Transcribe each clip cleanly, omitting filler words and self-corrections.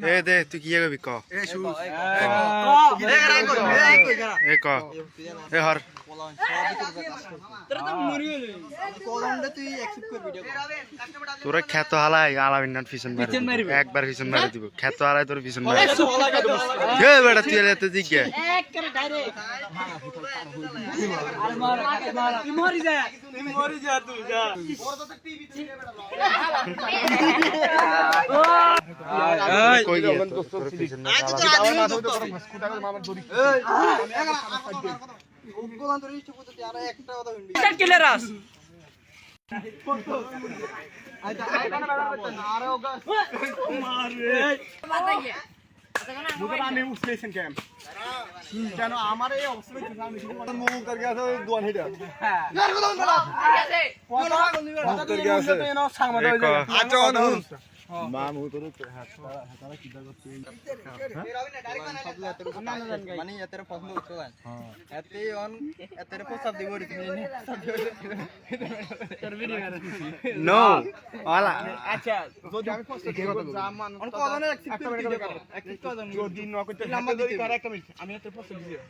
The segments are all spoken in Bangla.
এ দে তুই কি করবি ক এ ক এ হর তোর খ্যাত হালাই আলামিন পিছন মারি একবার পিছন মারি দিব খ্যাত হালাই তোর পিছন মারি এ বেটা তুই এত দিক গে মরি যা তুই যা কই গে তোর পিছন মারি কেন আমার এই অবস্থা মামু তোর হাতটা কি করতে মানে এত পছন্দ করছো এতে অন এত প্রস্তাব দিব নো আলা আচ্ছা যদি আমি প্রস্তাব দিব জামান অন কোদনে অ্যাকসেপ্ট যদি ন করতে লম্বা ধরে করে একটা মিনিট আমি এত প্রস্তাব দিব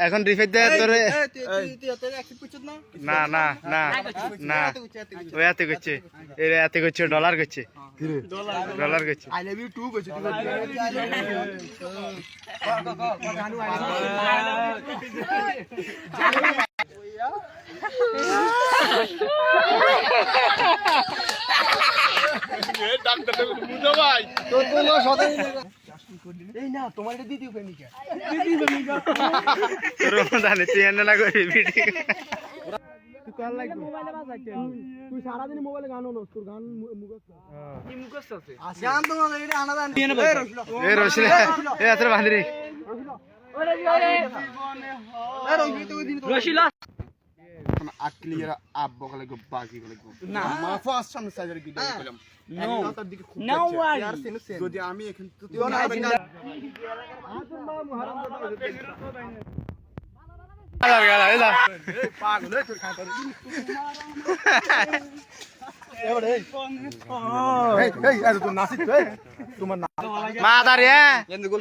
এখন রিফাইট দে তোরে তুই এত অ্যাকসেপ্ট করছিস না না না না ওই এত করছে এর এত করছে ডলার করছে ডলার করছে আই লাভ ইউ টু করছে তুই এই না তোমার এটা দ্বিতীয় প্রেমিকা জানি তুই এনে না করবি ভিডিও তুই সারাদিন মোবাইলে গান হলো তোর গান মুখস্থ আছে গান তো এটা আনাদান এ রশিলা এ আতর বাঁধরি রশিলা আট ক্লিয়ার আপ বকলে গো বাকি বলে গো না মা ফার্স্ট সামনে সাইজের ভিডিও করলাম নো তার দিকে খুব যদি আমি এখন তুই না পাগল তোর খাতা মাদার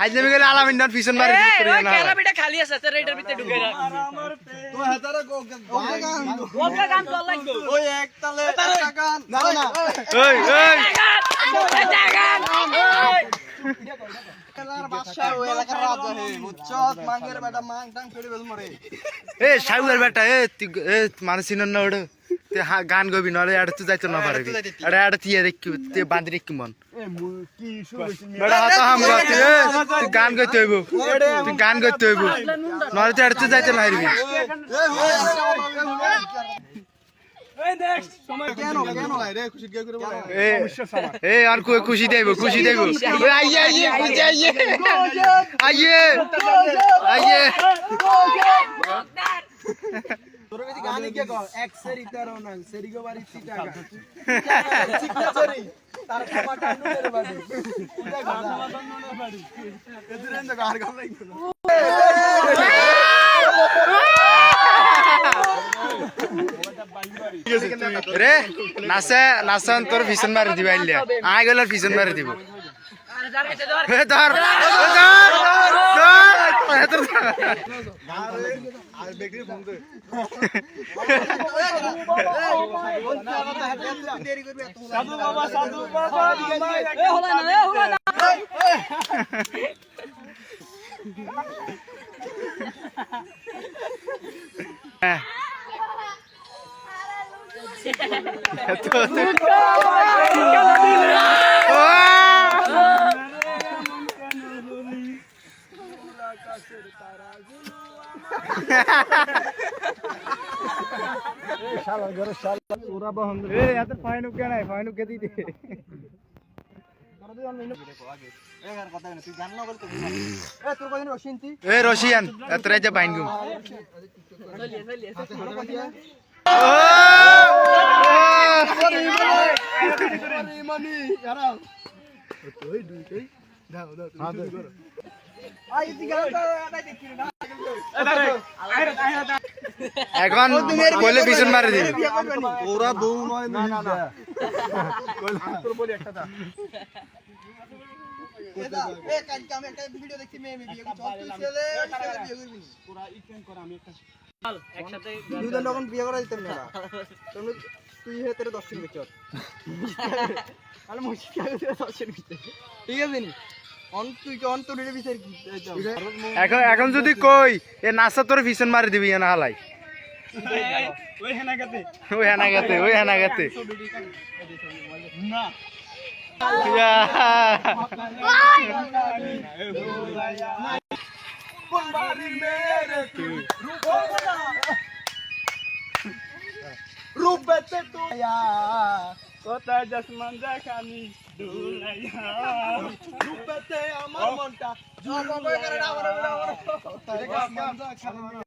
আজ নেমে গেলে আলামিন পিছন মারি খালি আছে এটার ভিতরে ঢুকে রাখ ওই এক তালে গান না না ওই ওই এ সাইউর বেটা এ মানে চিনন না ওটা গান গবি নলে আড়ে তুই যাইতো না পারবি আড়ে আড়ে তুই দেখি তুই বাঁধি রেখি মন বেটা হাত হাম গাতে তুই গান গাইতে হইব তুই গান গাইতে হইব নলে তুই আড়ে তুই যাইতো না পারবি এ আর কই খুশি দেব আইয়ে আইয়ে আইয়ে আইয়ে আইয়ে তোর কাছে গান কি কর এক সেরি 13 না সেরি গো বাড়ি 30 টাকা ঠিক না সেরি তার টমাটো নুনের বাড়ি এটা গান নুনের বাড়ি এদিরেন তো আর গান লাগবে রে নাসে নাসন তোর ভিশন মারি দিবা আইলে আই গেল ভিশন মারি দিব এ ধর ধর আর বেকরি ফোন দে সাধু বাবা এ হলা না হ্যাঁ রশিয়ান এত রাইতে বাইনগু এখন বলে পিছন মারি দিবি ওরা দৌ নয় না না তোর বলি একটা দা কালকে আমি একটা ভিডিও দেখছি মেয়ে বিয়ে করছে ছেলে বিয়ে করবি পুরা ইটেন কর আমি একটা একসাথে তুই তো তখন বিয়ে করা দিতাম না তুমি তুই হে তোর 10 দিন বেচর আরে মুশকিল আছে 10 দিন ঠিক আছে নি অন তুই কি অন তোর বিচার কি এখন যদি কই এ নাসা তোর পিছন মারি দিবি না হালাই ওই হেনাগাতে ওই হানাগাতে না রূপতে তো কথা জসমান দেখানি দুলাইয়া রূপতে আমার মনটা জগবে করে না